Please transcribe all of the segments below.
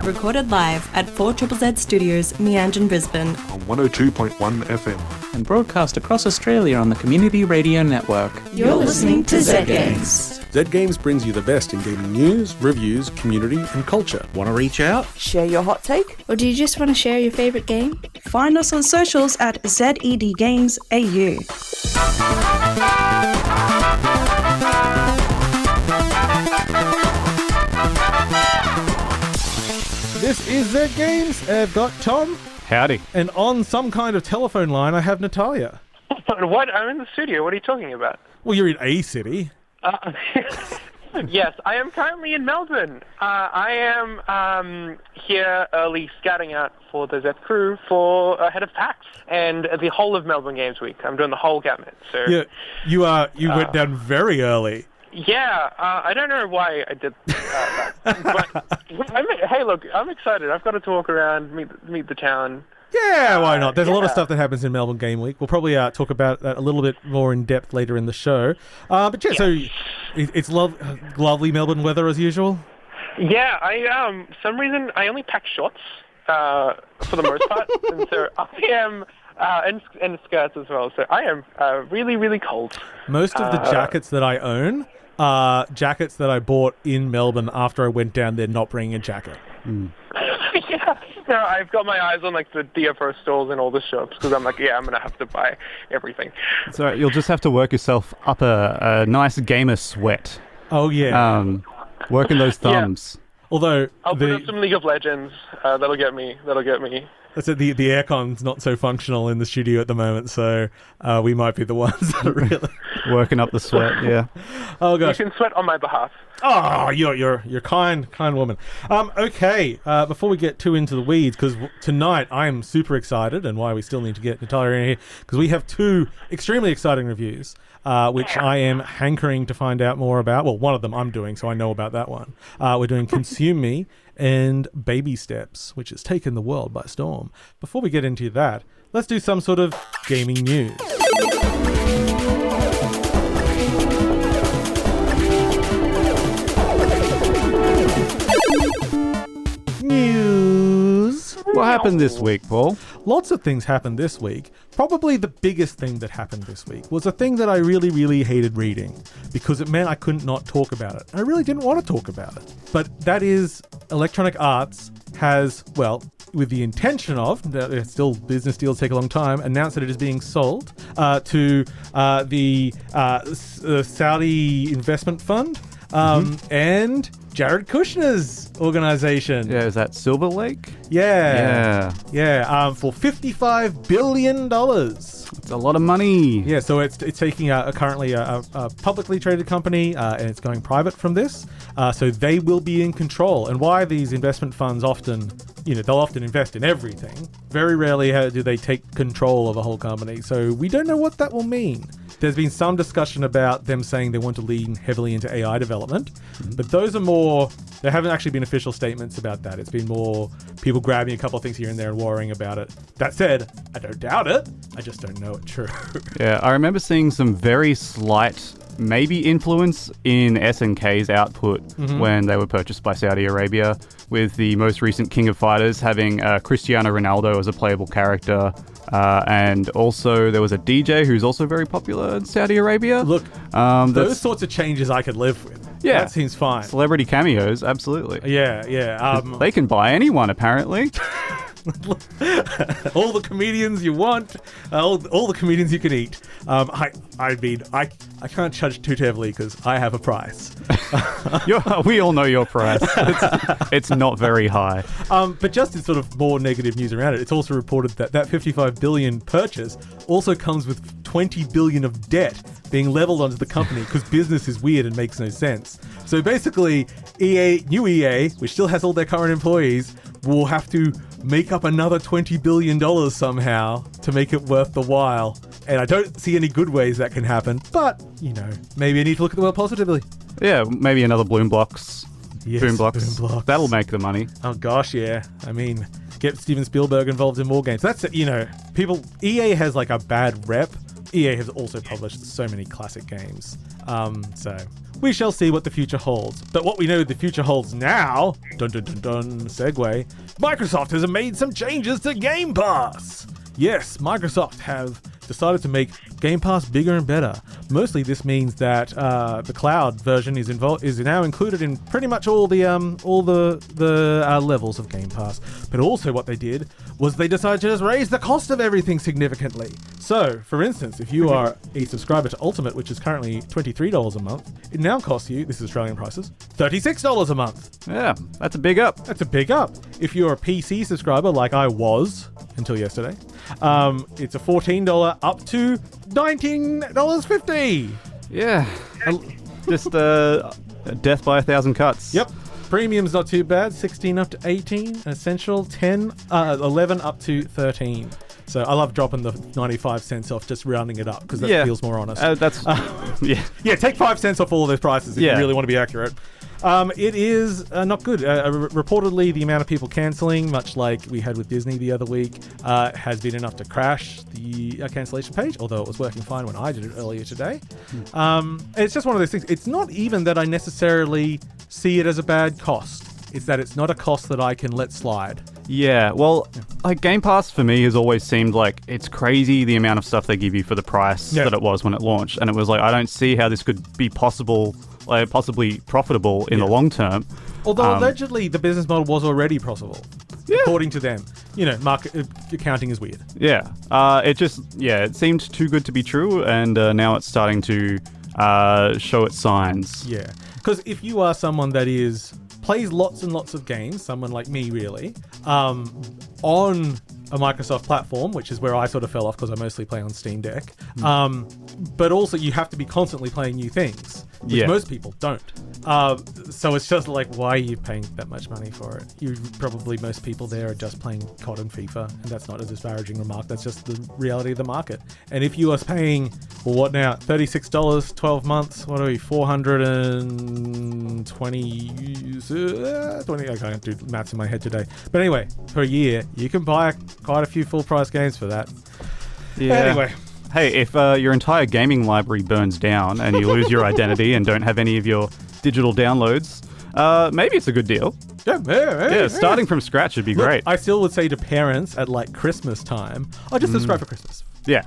recorded live at 4ZZZ Studios, Meanjin, Brisbane. On 102.1 FM. And broadcast across Australia on the Community Radio Network. You're listening to Zed Games. Zed Games brings you the best in gaming news, reviews, community and culture. Want to reach out? Share your hot take? Or do you just want to share your favourite game? Find us on socials at Zed Games AU. This is Zed Games. I've got Tom. Howdy. And on some kind of telephone line, I have Natalia. What? I'm in the studio. What are you talking about? Well, you're in a city. Yes, I am currently in Melbourne. I am here early scouting out for the Zed crew for Head of PAX and the whole of Melbourne Games Week. I'm doing the whole gamut. So yeah, you went down very early. Yeah, I don't know why I did that. But hey, look, I'm excited. I've got to talk around, meet the town. Yeah, why not? There's a lot of stuff that happens in Melbourne Game Week. We'll probably talk about that a little bit more in depth later in the show. But yeah, so it's lovely Melbourne weather as usual? Yeah, some reason I only pack shorts for the most part. And so I am, and skirts as well. So I am really, really cold. Most of the jackets that I own are jackets that I bought in Melbourne after I went down there not bringing a jacket. Yeah. No, I've got my eyes on like the DFO stores and all the shops because I'm like, I'm going to have to buy everything. So you'll just have to work yourself up a nice gamer sweat. Oh, yeah. Working those thumbs. Yeah. Although I'll put up some League of Legends. That'll get me. That's it. The aircon's not so functional in the studio at the moment, so we might be the ones that are really working up the sweat. Yeah. Oh gosh. You can sweat on my behalf. Oh, you're kind woman. Okay. Before we get too into the weeds, because tonight I am super excited, and why we still need to get Natalia in here, because we have two extremely exciting reviews, which I am hankering to find out more about. Well, one of them I'm doing, so I know about that one. We're doing Consume Me and Baby Steps, which has taken the world by storm. Before we get into that, let's do some sort of gaming news. News. What happened this week, Paul? Lots of things happened this week. Probably the biggest thing that happened this week was a thing that I really, really hated reading because it meant I couldn't not talk about it. I really didn't want to talk about it. But that is Electronic Arts has, well, with the intention of, still business deals take a long time, announced that it is being sold to the Saudi investment fund and Jared Kushner's organization. Yeah, is that Silver Lake? Yeah. For $55 billion. It's a lot of money. Yeah, so it's taking currently a publicly traded company and it's going private from this. So they will be in control. And why these investment funds often, they'll often invest in everything. Very rarely do they take control of a whole company. So we don't know what that will mean. There's been some discussion about them saying they want to lean heavily into AI development, but those are more, there haven't actually been official statements about that. It's been more people grabbing a couple of things here and there and worrying about it. That said, I don't doubt it. I just don't know it true. Yeah, I remember seeing some very slight maybe influence in SNK's output when they were purchased by Saudi Arabia, with the most recent King of Fighters having Cristiano Ronaldo as a playable character. And also there was a DJ who's also very popular in Saudi Arabia. Look, those sorts of changes I could live with. Yeah. That seems fine. Celebrity cameos, absolutely. Yeah. They can buy anyone, apparently. All the comedians you want, all the comedians you can eat. I can't judge too heavily because I have a price. We all know your price. It's not very high. But just in sort of more negative news around it, it's also reported that 55 billion purchase also comes with 20 billion of debt being leveled onto the company because business is weird and makes no sense. So basically, new EA, which still has all their current employees, will have to make up another $20 billion somehow to make it worth the while. And I don't see any good ways that can happen, but, maybe I need to look at the world positively. Yeah, maybe another Boomblocks. Yes, Boomblocks. That'll make the money. Oh gosh, yeah. I mean, get Steven Spielberg involved in more games. That's it, EA has like a bad rep. EA has also published so many classic games. So we shall see what the future holds. But what we know the future holds now, dun dun dun dun, segue, Microsoft has made some changes to Game Pass. Yes, Microsoft have decided to make Game Pass bigger and better. Mostly this means that the cloud version is now included in pretty much all the levels of Game Pass. But also what they did was they decided to just raise the cost of everything significantly. So, for instance, if you are a subscriber to Ultimate, which is currently $23 a month, it now costs you, this is Australian prices, $36 a month. Yeah, that's a big up. That's a big up. If you're a PC subscriber, like I was until yesterday, it's a $14 up to $19.50. Yeah, just death by 1,000 cuts. Yep. Premium's not too bad, 16 up to 18. Essential, 11 up to 13. So I love dropping the 95 cents off, just rounding it up, because that feels more honest. Yeah, take 5 cents off all of those prices if you really want to be accurate. It is not good. Reportedly, the amount of people cancelling, much like we had with Disney the other week, has been enough to crash the cancellation page, although it was working fine when I did it earlier today. It's just one of those things. It's not even that I necessarily see it as a bad cost. It's that it's not a cost that I can let slide. Yeah, well, like Game Pass for me has always seemed like it's crazy the amount of stuff they give you for the price that it was when it launched. And it was like, I don't see how this could be possibly profitable in the long term. Although allegedly the business model was already possible, according to them. You know, market accounting is weird. Yeah, it seemed too good to be true, and now it's starting to show its signs. Yeah, because if you are someone that plays lots and lots of games, someone like me really, on a Microsoft platform, which is where I sort of fell off because I mostly play on Steam Deck, but also you have to be constantly playing new things, which most people don't. So it's just like, why are you paying that much money for it? Most people there are just playing COD and FIFA, and that's not a disparaging remark, that's just the reality of the market. And if you are paying, well, what now, $36, 12 months, what are we, 420, I can't do maths in my head today. But anyway, per year, you can buy quite a few full price games for that. Yeah. Anyway. Hey, if your entire gaming library burns down and you lose your identity and don't have any of your digital downloads, maybe it's a good deal. Yeah, starting from scratch would be great. I still would say to parents at like Christmas time, just subscribe for Christmas. Yeah.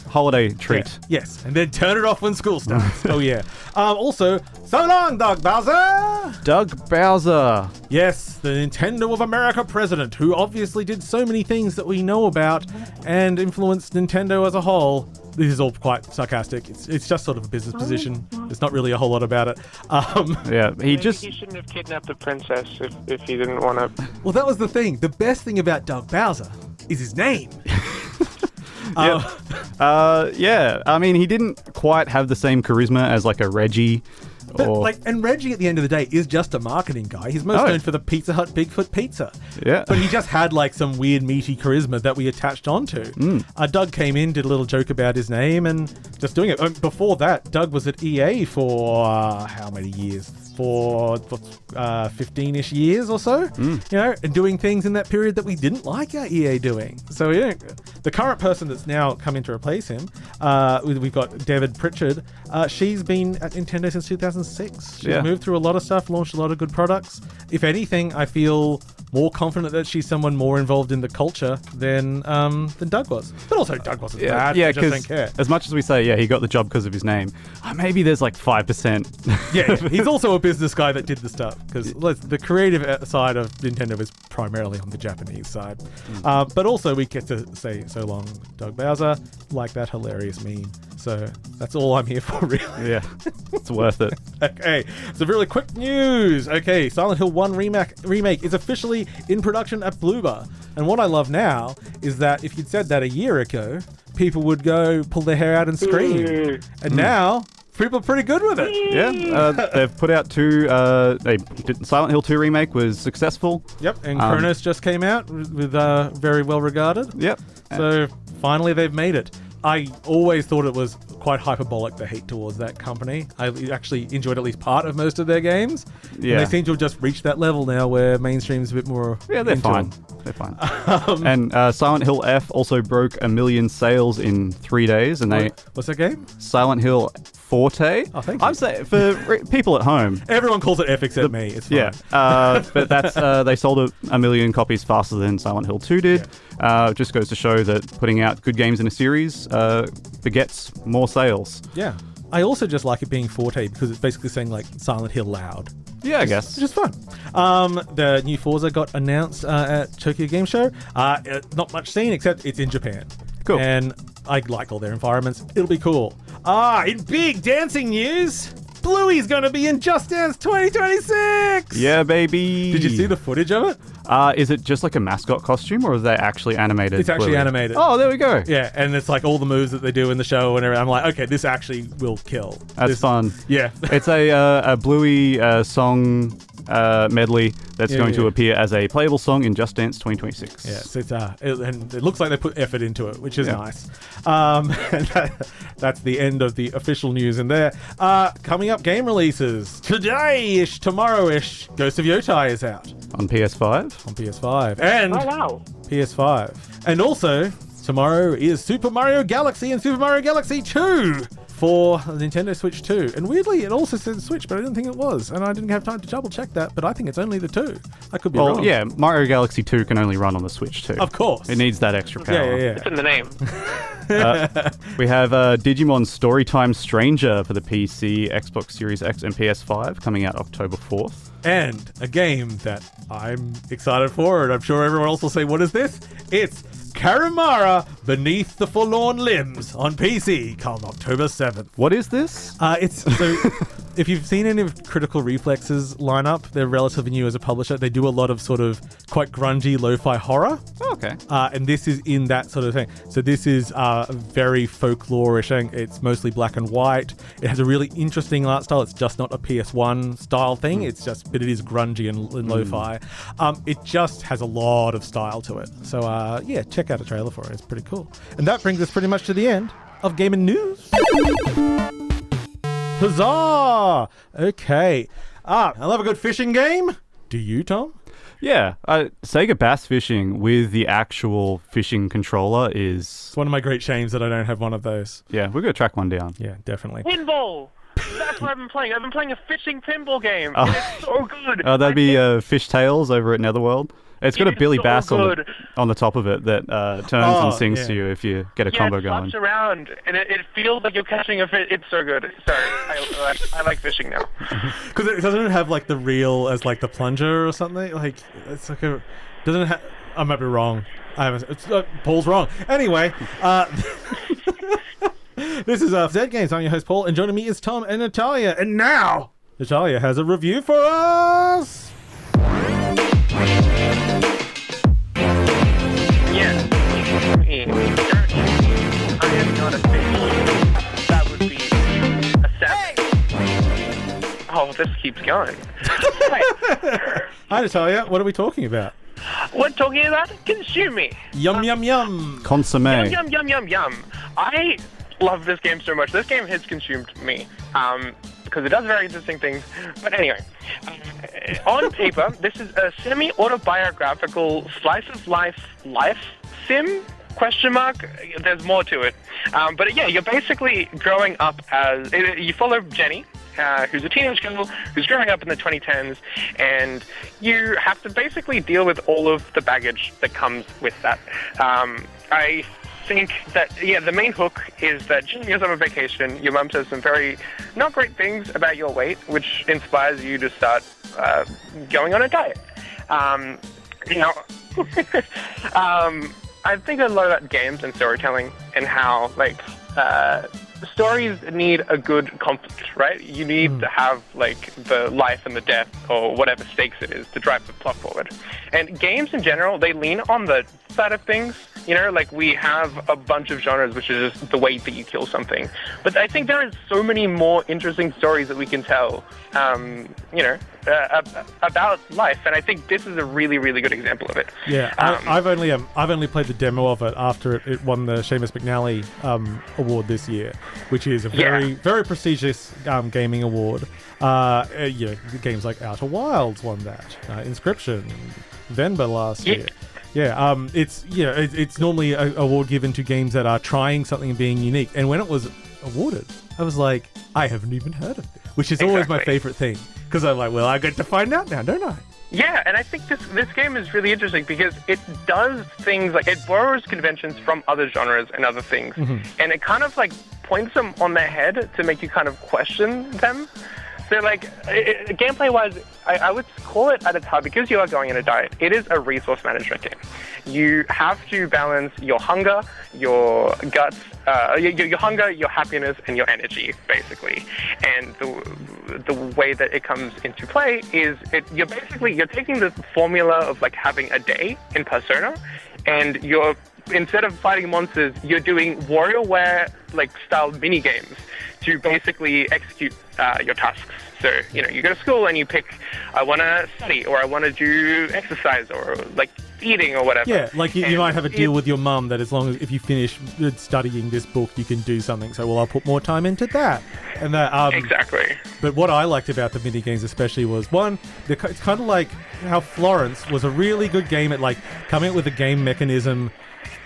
Holiday treat. Yeah. Yes. And then turn it off when school starts. Oh, yeah. Also, so long, Doug Bowser! Doug Bowser. Yes, the Nintendo of America president, who obviously did so many things that we know about and influenced Nintendo as a whole. This is all quite sarcastic. It's just sort of a business position. There's not really a whole lot about it. He shouldn't have kidnapped the princess if he didn't want to. Well, that was the thing. The best thing about Doug Bowser is his name. I mean, he didn't quite have the same charisma as like a Reggie. And Reggie at the end of the day is just a marketing guy. He's most known for the Pizza Hut Bigfoot pizza. Yeah. But he just had like some weird meaty charisma that we attached onto. Doug came in, did a little joke about his name and just doing it. Before that, Doug was at EA for how many years? For 15-ish years or so, and doing things in that period that we didn't like our EA doing. So the current person that's now come in to replace him, we've got David Pritchard. She's been at Nintendo since 2006. She's moved through a lot of stuff, launched a lot of good products. If anything, I feel more confident that she's someone more involved in the culture than Doug was. But also, Doug wasn't bad. Yeah, because as much as we say, he got the job because of his name, maybe there's like 5%. He's also a business guy that did the stuff, because the creative side of Nintendo is primarily on the Japanese side. But also, we get to say so long, Doug Bowser, like that hilarious meme. So that's all I'm here for, really. Yeah, it's worth it. Okay, so really quick news. Okay, Silent Hill 1 remake is officially in production at Bloober. And what I love now is that if you'd said that a year ago, people would go pull their hair out and scream. And now, people are pretty good with it. Yeah, they've put out Silent Hill 2 remake was successful. Yep, and Kronos just came out with very well regarded. Yep. So finally they've made it. I always thought it was quite hyperbolic, the hate towards that company. I actually enjoyed at least part of most of their games. Yeah. And they seem to have just reached that level now where mainstream's a bit more. Yeah, they're fine. They're fine. And Silent Hill F also broke 1 million sales in 3 days. And what's that game? Silent Hill forte. Oh, thank you. I'm saying for people at home. Everyone calls it F except me. It's fine. Yeah, but that's they sold a million copies faster than Silent Hill 2 did. Just goes to show that putting out good games in a series begets more sales. Yeah. I also just like it being Forte because it's basically saying like Silent Hill loud. Yeah, I guess. Which is fun. The new Forza got announced at Tokyo Game Show. Not much seen except it's in Japan. Cool. And I like all their environments. It'll be cool. In big dancing news, Bluey's going to be in Just Dance 2026! Yeah, baby. Did you see the footage of it? Is it just like a mascot costume, or is they actually animated? It's actually Bluey? animated. Oh, there we go. Yeah, and it's like all the moves that they do in the show and everything. I'm like, okay, this actually will kill. That's fun. Yeah. It's a Bluey song medley that's going to appear as a playable song in Just Dance 2026. Yes, and it looks like they put effort into it, which is nice. And that's the end of the official news in there. Coming up, game releases. Today-ish, tomorrow-ish, Ghost of Yotai is out. On PS5? On PS5. And Oh, wow. PS5. And also, tomorrow is Super Mario Galaxy and Super Mario Galaxy 2 for the Nintendo Switch 2. And weirdly, it also said Switch, but I didn't think it was. And I didn't have time to double check that, but I think it's only the 2. I could be wrong. Well, yeah, Mario Galaxy 2 can only run on the Switch 2. Of course. It needs that extra power. Yeah. It's in the name. We have Digimon Storytime Stranger for the PC, Xbox Series X, and PS5 coming out October 4th. And a game that I'm excited for, and I'm sure everyone else will say, what is this? It's Karamara Beneath the Forlorn Limbs on PC come October 7th. What is this? If you've seen any of Critical Reflex's lineup, they're relatively new as a publisher. They do a lot of sort of quite grungy lo-fi horror. Oh, okay. And this is in that sort of thing. So this is very folklore-ish. It's mostly black and white. It has a really interesting art style. It's just not a PS1 style thing. But it is grungy and lo-fi. It just has a lot of style to it. So check out a trailer for it. It's pretty cool. And that brings us pretty much to the end of Gaming News. Huzzah! Okay. I love a good fishing game. Do you, Tom? Yeah, Sega Bass Fishing with the actual fishing controller is... It's one of my great shames that I don't have one of those. Yeah, we're going to track one down. Yeah, definitely. Pinball! That's what I've been playing. I've been playing a fishing pinball game. And it's so good. That'd be Fish Tales over at Netherworld. It's got a Billy Bass on the top of it that turns and sings to you if you get a combo going. Yeah, it flaps around, and it feels like you're catching a fish. It's so good. Sorry, I like fishing now. Because it doesn't have like the reel as like the plunger or something. Like it's like a doesn't have. I might be wrong. Paul's wrong. Anyway, this is Zed Games. I'm your host Paul, and joining me is Tom and Natalia. And now Natalia has a review for us. Yes. I am not a fish. That would be a savage. Oh, this keeps going. Hi, Natalia. What are we talking about? We're talking about Consume Me. Yum, yum, yum. Consomme. Yum, yum, yum, yum. I love this game so much. This game has consumed me. Because it does very interesting things. But anyway, on paper, this is a semi-autobiographical slice-of-life sim? ? There's more to it. But yeah, you're basically growing up as... You follow Jenny, who's a teenage girl who's growing up in the 2010s, and you have to basically deal with all of the baggage that comes with that. I think that, the main hook is that during your summer vacation, your mum says some very not great things about your weight, which inspires you to start going on a diet. I think a lot about games and storytelling and how, stories need a good conflict, right? You need to have, the life and the death or whatever stakes it is to drive the plot forward. And games in general, they lean on the side of things. We have a bunch of genres, which is just the way that you kill something. But I think there is so many more interesting stories that we can tell, about life. And I think this is a really, really good example of it. Yeah, I've only played the demo of it after it won the Seamus McNally award this year, which is a very, very prestigious gaming award. Games like Outer Wilds won that, Inscription, Venba last year. Yeah, it's normally an award given to games that are trying something and being unique. And when it was awarded, I was like, I haven't even heard of this, which is always my favorite thing, because I'm like, well, I get to find out now, don't I? Yeah, and I think this game is really interesting because it does things like it borrows conventions from other genres and other things, and it kind of like points them on their head to make you kind of question them. So like, gameplay-wise, I would call it at its heart, because you are going on a diet, it is a resource management game. You have to balance your hunger, your guts, your hunger, your happiness, and your energy, basically. And the way that it comes into play is you're taking the formula of like having a day in Persona, and instead of fighting monsters, you're doing WarioWare like style mini games to basically execute your tasks. So, you go to school and you pick, I want to study, or I want to do exercise, or like eating, or whatever. Yeah, like you might have a deal with your mum that as long as if you finish studying this book, you can do something. So, well, I'll put more time into that. And that exactly. But what I liked about the mini games especially was, one, it's kind of like how Florence was a really good game at like coming up with a game mechanism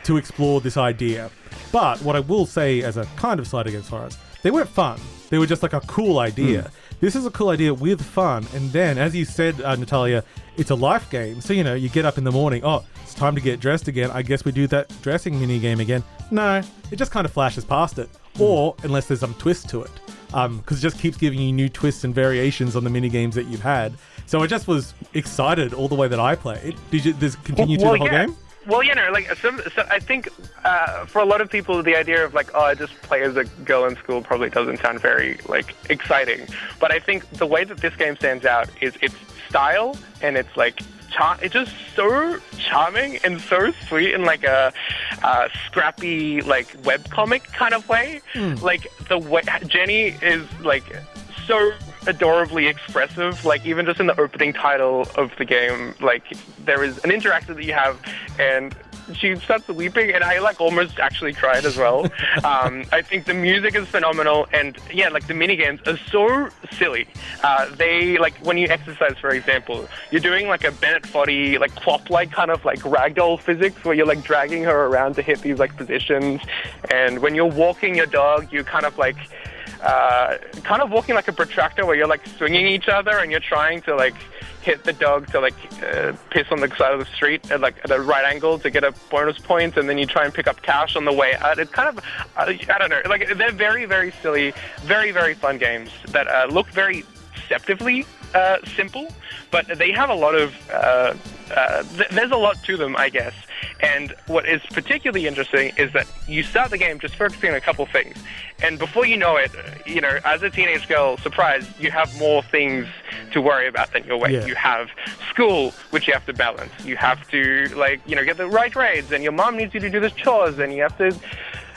to explore this idea. But what I will say as a kind of slight against Florence, they weren't fun. They were just like a cool idea. This is a cool idea with fun. And then, as you said, Natalia, it's a life game. So, you get up in the morning, oh, it's time to get dressed again. I guess we do that dressing mini game again. No, it just kind of flashes past it. Or, unless there's some twist to it. Because it just keeps giving you new twists and variations on the mini games that you've had. So I just was excited all the way that I played. Did you continue through the whole game? Well, so I think for a lot of people, the idea of like, oh, I just play as a girl in school probably doesn't sound very like exciting. But I think the way that this game stands out is its style, and it's like it's just so charming and so sweet in like a scrappy like webcomic kind of way. Like the way Jenny is like so adorably expressive, like even just in the opening title of the game, like there is an interaction that you have, and she starts weeping, and I like almost actually cried as well. I think the music is phenomenal, and yeah, like the mini games are so silly. They like when you exercise, for example, you're doing like a Bennett Foddy like clock-like kind of like ragdoll physics where you're like dragging her around to hit these like positions, and when you're walking your dog, you kind of walking like a protractor where you're like swinging each other, and you're trying to like hit the dog to like piss on the side of the street at like at a right angle to get a bonus point, and then you try and pick up cash on the way out. It's kind of I don't know, like they're very, very silly, very, very fun games that look very deceptively simple, but they have a lot of there's a lot to them, I guess. And what is particularly interesting is that you start the game just focusing on a couple things, and before you know it, as a teenage girl, surprise, you have more things to worry about than your weight. Yeah. You have school, which you have to balance. You have to get the right grades, and your mom needs you to do the chores, and you have to.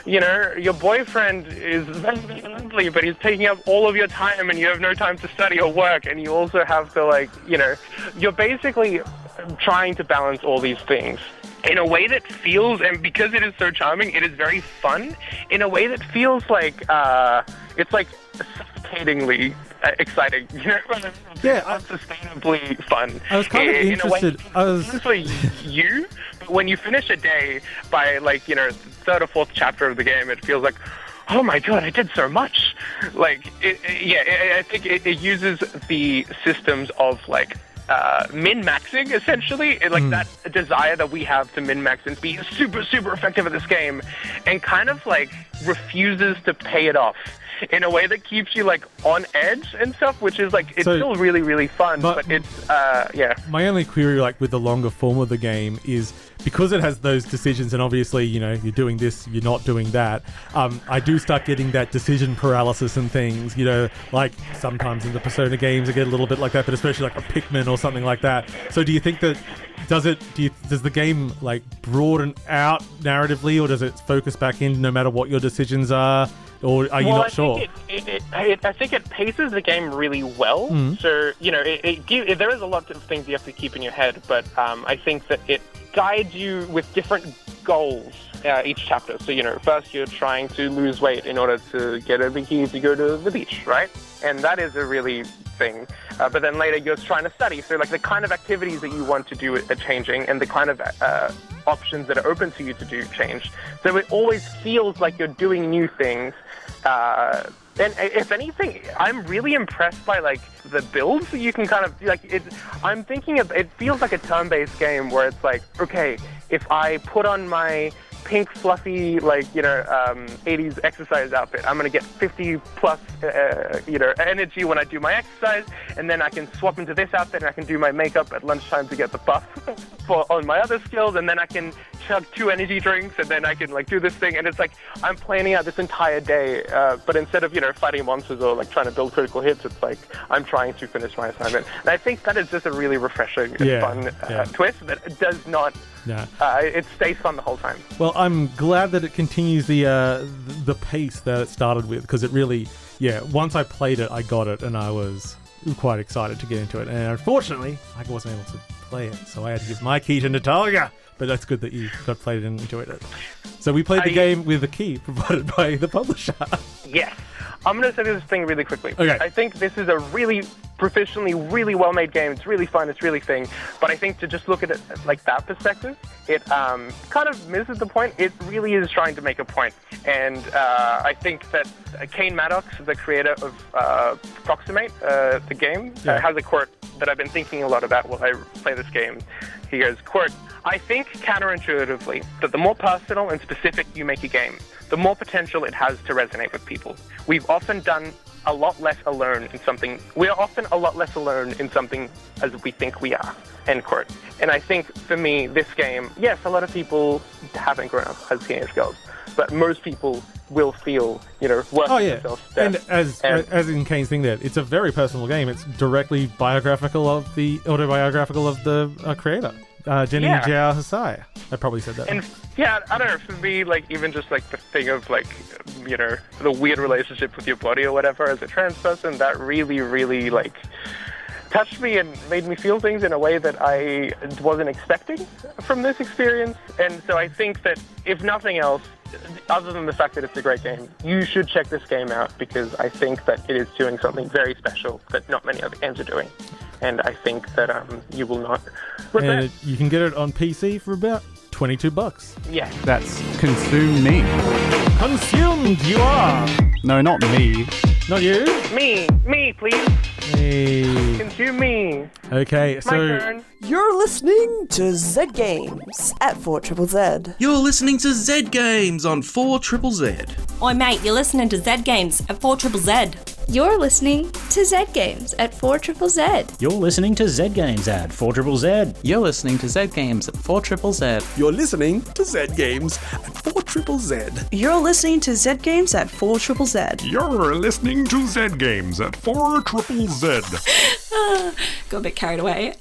Your boyfriend is very, very lovely, but he's taking up all of your time, and you have no time to study or work, and you also have to, you're basically trying to balance all these things in a way that feels, and because it is so charming, it is very fun, in a way that feels like, it's like suffocatingly exciting. Yeah, unsustainably fun. I was kind of interested. For you, but when you finish a day by third or fourth chapter of the game, it feels like, oh my god, I did so much. I think it uses the systems of min-maxing, essentially, that desire that we have to min-max and be super, super effective at this game, and kind of refuses to pay it off in a way that keeps you on edge and stuff, which is it's still really, really fun, but it's My only query with the longer form of the game is because it has those decisions, and obviously you're doing this, you're not doing that. I do start getting that decision paralysis and things. Sometimes in the Persona games I get a little bit like that, but especially a Pikmin or something like that. So do you think that does the game broaden out narratively, or does it focus back in no matter what your decisions are? Or are you not sure? I think it paces the game really well. So, there is a lot of things you have to keep in your head, but I think that it guides you with different goals each chapter. So, first you're trying to lose weight in order to get a bikini to go to the beach, right? And that is a really thing. But then later you're trying to study. So, the kind of activities that you want to do are changing, and the kind of options that are open to you to do change. So it always feels like you're doing new things And if anything, I'm really impressed by like the builds. You can kind of like it. I'm thinking of it feels like a turn-based game where it's like, okay, if I put on my pink fluffy 80s exercise outfit, I'm gonna get 50 plus energy when I do my exercise, and then I can swap into this outfit and I can do my makeup at lunchtime to get the buff on my other skills, and then I can chug 2 energy drinks, and then I can like do this thing, and it's like I'm planning out this entire day, but instead of fighting monsters or like trying to build critical hits, it's like I'm trying to finish my assignment. And I think that is just a really refreshing and fun twist that does not. Yeah. It stays fun the whole time. Well, I'm glad that it continues the pace that it started with, because it really, once I played it, I got it, and I was quite excited to get into it. And unfortunately, I wasn't able to play it, so I had to give my key to Natalia. But that's good that you got played it and enjoyed it. So we played the game with a key provided by the publisher. Yes. I'm going to say this thing really quickly. Okay. I think this is a really professionally, really well-made game. It's really fun. It's really thing. But I think to just look at it like that perspective, it kind of misses the point. It really is trying to make a point. And I think that Kane Maddox, the creator of Approximate, the game, has a quote that I've been thinking a lot about while I play this game. He goes, quote, "I think counterintuitively that the more personal and specific you make a game, the more potential it has to resonate with people. We are often a lot less alone in something as we think we are." End quote. And I think for me, this game, yes, a lot of people haven't grown up as teenage girls, but most people will feel, worse themselves. And as in Kane's thing there, it's a very personal game. It's directly autobiographical of the creator. Jenny Hsai. I probably said that. And I don't know, for me, like, even just like the thing of like, the weird relationship with your body or whatever as a trans person, that really, really like touched me and made me feel things in a way that I wasn't expecting from this experience. And so I think that if nothing else, other than the fact that it's a great game, you should check this game out, because I think that it is doing something very special that not many other games are doing. And I think that you will not regret. And you can get it on PC for about $22. Yes. That's consume me. Consumed you are. No, not me. Not you? Me, please. Hey. Consume me. Okay, My turn. You're listening to Zed Games at 4ZZZ. You're listening to Zed Games on 4ZZZ. Oi mate, you're listening to Zed Games at 4ZZZ. You're listening to Zed Games at 4ZZZ. You're listening to Zed Games at 4ZZZ. You're listening to Zed Games at 4ZZZ. You're listening to Zed Games at 4ZZZ. You're listening to Zed Games at 4ZZZ. You're listening to Zed Games at 4ZZZ. Got a bit carried away.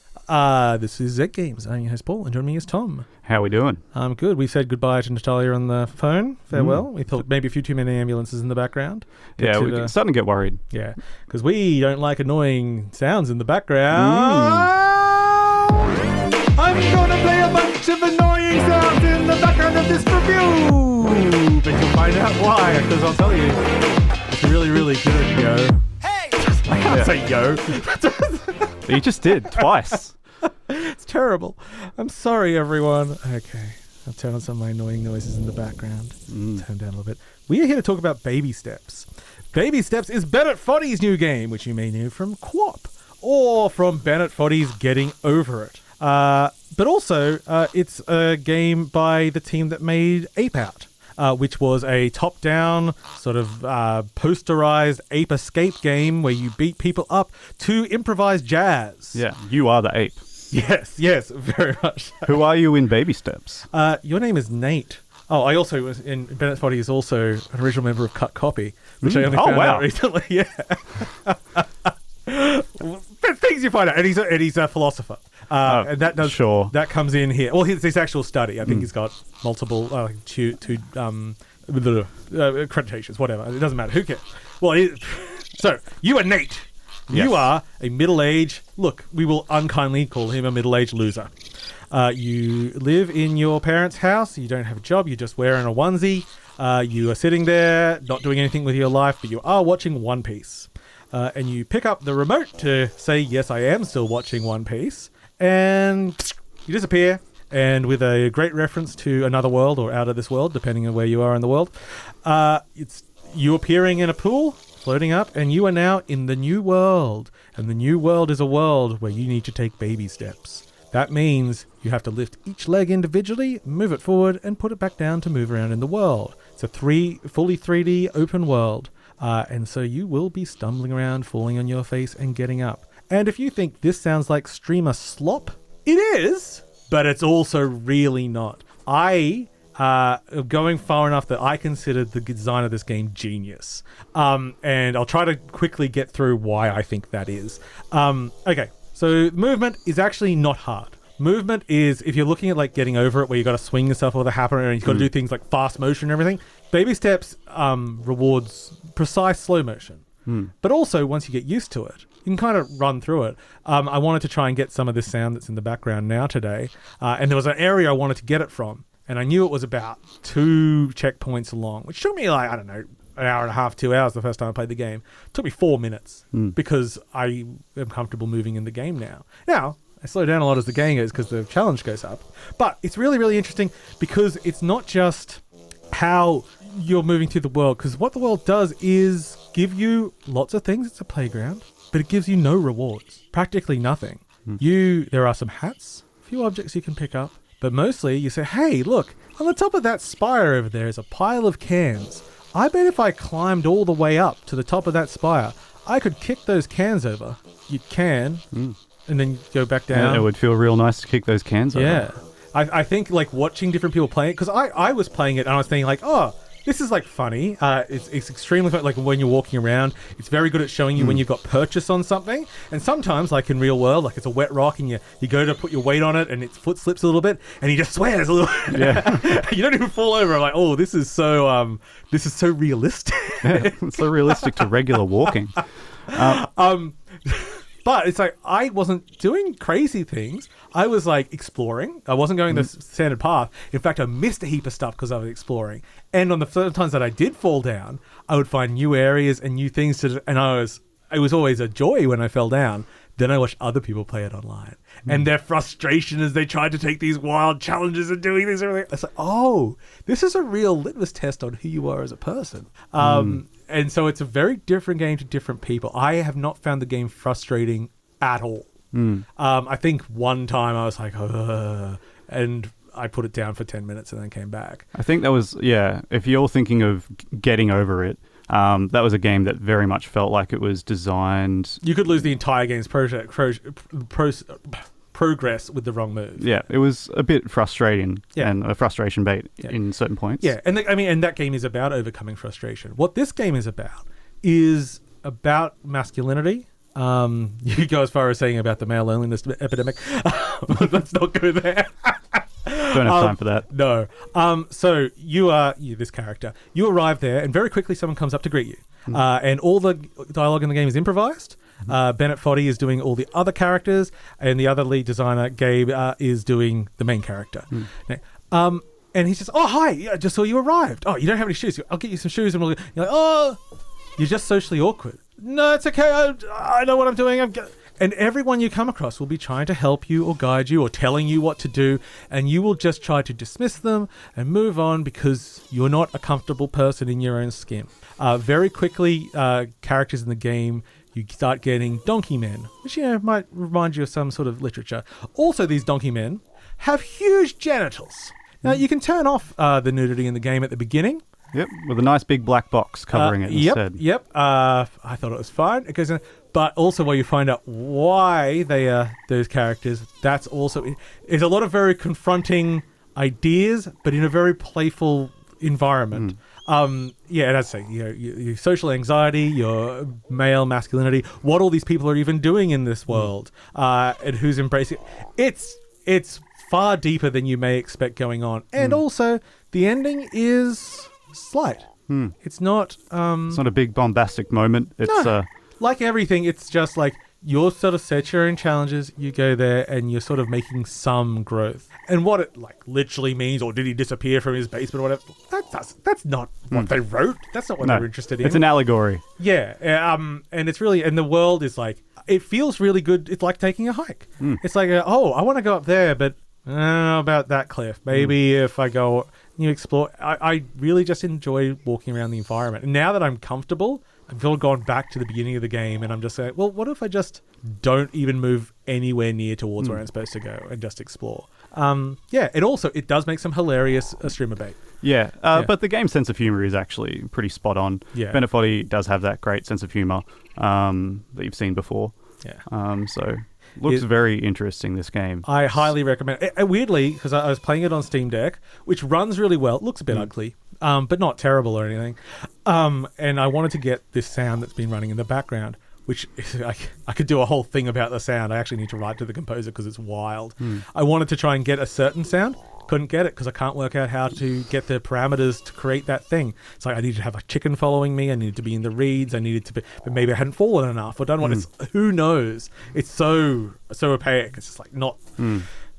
This is Zed Games. I'm your host Paul, and joining me is Tom. How we doing? I'm good. We said goodbye to Natalia on the phone. Farewell. We thought maybe a few too many ambulances in the background. We're starting to get worried. Yeah, because we don't like annoying sounds in the background. I'm going to play a bunch of annoying sounds in the background of this review. But you'll find out why, because I'll tell you, it's really, really good, yo. Hey! I can't say yo. You just did, twice. It's terrible. I'm sorry, everyone. Okay. I'll turn on some of my annoying noises in the background. Turn down a little bit. We are here to talk about Baby Steps. Baby Steps is Bennett Foddy's new game, which you may know from QWOP or from Bennett Foddy's Getting Over It. But also, it's a game by the team that made Ape Out, which was a top-down, sort of posterized ape escape game where you beat people up to improvised jazz. Yeah, you are the ape. Yes, very much. Who are you in Baby Steps? Your name is Nate. Oh, I also was in Bennett Foddy is also an original member of Cut Copy, which I only found out recently. Yeah. Things you find out, and he's a philosopher. And that comes in here. Well, his actual study. I think he's got multiple accreditations, whatever. It doesn't matter. Who cares? Well, so you are Nate. Yes. You are a middle-aged. Look, we will unkindly call him a middle-aged loser. You live in your parents' house. You don't have a job. You're just wearing a onesie. You are sitting there, not doing anything with your life, but you are watching One Piece. And you pick up the remote to say, yes, I am still watching One Piece. And you disappear. And with a great reference to another world or out of this world, depending on where you are in the world, it's you appearing in a pool floating up, and you are now in the new world. And the new world is a world where you need to take baby steps. That means you have to lift each leg individually, move it forward, and put it back down to move around in the world. It's a fully 3D open world. And so you will be stumbling around, falling on your face, and getting up. And if you think this sounds like streamer slop, it is, but it's also really not. I going far enough that I consider the design of this game genius. And I'll try to quickly get through why I think that is. Okay. So movement is actually not hard. Movement is, if you're looking at like getting over it, where you got to swing yourself over the hammer and you've got to do things like fast motion and everything. Baby steps rewards precise slow motion. But also, once you get used to it, you can kind of run through it. I wanted to try and get some of this sound that's in the background now today. And there was an area I wanted to get it from. And I knew it was about 2 checkpoints long, which took me like, I don't know, an hour and a half, 2 hours the first time I played the game. It took me 4 minutes because I am comfortable moving in the game now. Now, I slow down a lot as the game goes because the challenge goes up. But it's really, really interesting because it's not just how you're moving through the world, because what the world does is give you lots of things. It's a playground, but it gives you no rewards. Practically nothing. There are some hats, a few objects you can pick up, but mostly you say, hey, look, on the top of that spire over there is a pile of cans. I bet if I climbed all the way up to the top of that spire, I could kick those cans over. You can, and then you go back down. Yeah, it would feel real nice to kick those cans over. Yeah. I think like watching different people playing it, because I was playing it and I was thinking like, oh, this is like funny. It's extremely funny. Like when you're walking around, it's very good at showing you when you've got purchase on something. And sometimes, like in real world, like it's a wet rock and you go to put your weight on it and its foot slips a little bit and he just swears a little. Yeah. You don't even fall over. I'm like, oh, this is so realistic. Yeah, it's so realistic to regular walking. But it's like I wasn't doing crazy things. I was like exploring. I wasn't going the standard path. In fact, I missed a heap of stuff because I was exploring. And on the first times that I did fall down, I would find new areas and new things to do. And it was always a joy when I fell down. Then I watched other people play it online. And their frustration as they tried to take these wild challenges and doing things and everything. It's like, oh, this is a real litmus test on who you are as a person. And so it's a very different game to different people. I have not found the game frustrating at all. I think one time I was like, and I put it down for 10 minutes and then came back. I think that was, if you're thinking of getting over it, that was a game that very much felt like it was designed... You could lose the entire game's progress with the wrong move. Yeah, it was a bit frustrating and a frustration bait in certain points. Yeah, and and that game is about overcoming frustration. What this game is about masculinity. You go as far as saying about the male loneliness epidemic. Let's not go there. Don't have time for that. No. So you this character. You arrive there, and very quickly someone comes up to greet you. And all the dialogue in the game is improvised. Bennett Foddy is doing all the other characters, and the other lead designer, Gabe, is doing the main character. Now, and he says, "Oh, hi! I just saw you arrived. Oh, you don't have any shoes. I'll get you some shoes." And you're like, "Oh, you're just socially awkward." No, it's okay. I know what I'm doing. And everyone you come across will be trying to help you or guide you or telling you what to do, and you will just try to dismiss them and move on because you're not a comfortable person in your own skin. Very quickly, characters in the game, you start getting donkey men, which might remind you of some sort of literature. Also, these donkey men have huge genitals. Now, you can turn off the nudity in the game at the beginning. Yep, with a nice big black box covering it instead. Yep. I thought it was fine. It goes in, but also while you find out why they are those characters, that's also... There's a lot of very confronting ideas, but in a very playful environment. And I'd say, your social anxiety, your male masculinity, what all these people are even doing in this world, and who's embracing it. It's far deeper than you may expect going on. And also, the ending is slight. It's not... it's not a big bombastic moment. It's like everything, it's just like you're sort of set your own challenges, you go there and you're sort of making some growth. And what it like literally means, or did he disappear from his basement or whatever, that's not what they wrote. That's not what they were interested in. It's an allegory. Yeah. And it's really, and the world is like, it feels really good. It's like taking a hike. It's like, I want to go up there, but I don't know about that cliff. Maybe if I go, you explore. I really just enjoy walking around the environment. And now that I'm comfortable, I've all gone back to the beginning of the game, and I'm just saying, well, what if I just don't even move anywhere near towards where I'm supposed to go and just explore? It does make some hilarious streamer bait. Yeah, but the game's sense of humor is actually pretty spot on. Yeah. Bennett Foddy does have that great sense of humor that you've seen before. Yeah. So looks very interesting, this game. I highly recommend it. Weirdly, because I was playing it on Steam Deck, which runs really well. It looks a bit ugly, but not terrible or anything. And I wanted to get this sound that's been running in the background, which I could do a whole thing about the sound. I actually need to write to the composer because it's wild. I wanted to try and get a certain sound. Couldn't get it because I can't work out how to get the parameters to create that thing. It's like I needed to have a chicken following me. I needed to be in the reeds. I needed to be, but maybe I hadn't fallen enough or done what it's. Who knows? It's so opaque. It's just like not.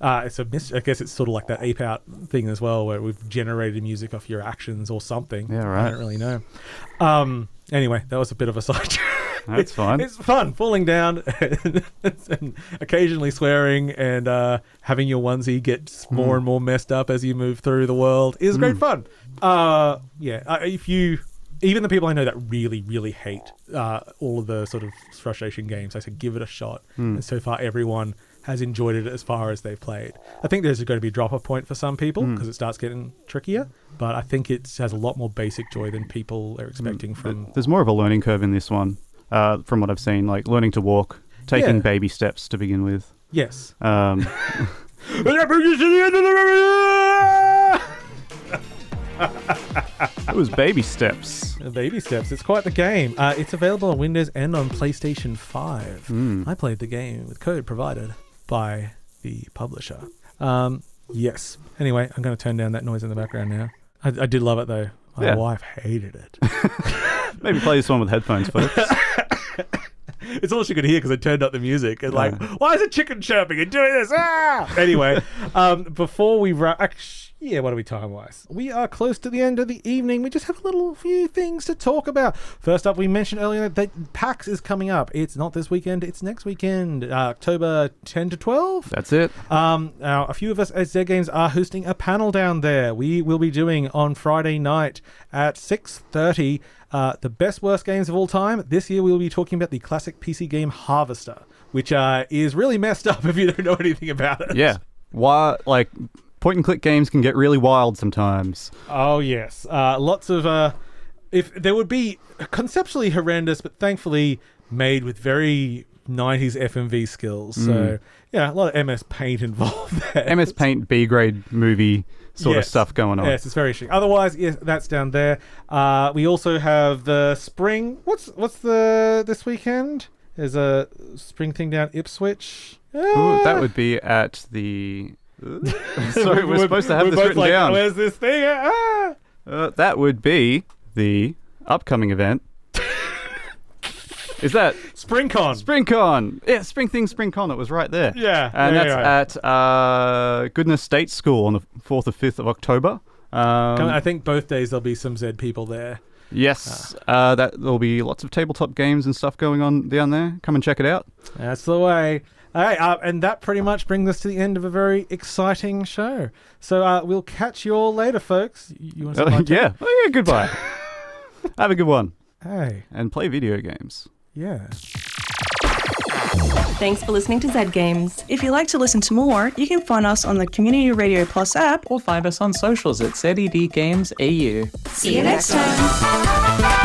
It's a I guess it's sort of like that ape out thing as well, where we've generated music off your actions or something. Yeah, right. I don't really know. Anyway, that was a bit of a side. That's fun. It's fun falling down and occasionally swearing and having your onesie get more and more messed up as you move through the world is great fun. If you, even the people I know that really, really hate all of the sort of frustration games, I said give it a shot. And so far, everyone has enjoyed it as far as they've played. I think there's going to be a drop-off point for some people because it starts getting trickier, but I think it has a lot more basic joy than people are expecting from... There's more of a learning curve in this one, from what I've seen, like learning to walk, taking baby steps to begin with. Yes. It was baby steps. Baby steps. It's quite the game. It's available on Windows and on PlayStation 5. I played the game with code provided by the publisher. Yes. Anyway, I'm going to turn down that noise in the background now. I did love it though. My wife hated it. Maybe play this one with headphones, folks. It's all she could hear because I turned up the music. And like, why is a chicken chirping and doing this? Anyway, before we wrap... what are we time-wise? We are close to the end of the evening. We just have a little few things to talk about. First up, we mentioned earlier that PAX is coming up. It's not this weekend, it's next weekend, October 10 to 12. That's it. Now, a few of us at Zed Games are hosting a panel down there. We will be doing on Friday night at 6:30 the best worst games of all time. This year we'll be talking about the classic PC game Harvester, which is really messed up if you don't know anything about it. Yeah. Why, like... Point-and-click games can get really wild sometimes. Oh, yes. Lots of... if there would be conceptually horrendous, but thankfully made with very 90s FMV skills. So, yeah, a lot of MS Paint involved there. MS Paint B-grade movie sort of stuff going on. Yes, it's very chic. Otherwise, yes, that's down there. We also have the spring... What's this weekend? There's a spring thing down Ipswich. Ooh, that would be at the... Sorry, we're supposed to have this written down. Where's this thing? That would be the upcoming event. Is that SpringCon? SpringCon. Yeah, SpringCon. It was right there. Yeah. And that's at Goodness State School on the 4th or 5th of October. I think both days there'll be some Zed people there. Yes. There'll be lots of tabletop games and stuff going on down there. Come and check it out. That's the way. All right, and that pretty much brings us to the end of a very exciting show. So we'll catch you all later, folks. You want to say bye? Yeah. Oh, yeah, goodbye. Have a good one. Hey. And play video games. Yeah. Thanks for listening to Zed Games. If you'd like to listen to more, you can find us on the Community Radio Plus app Or find us on socials at ZED Games AU. See you next time.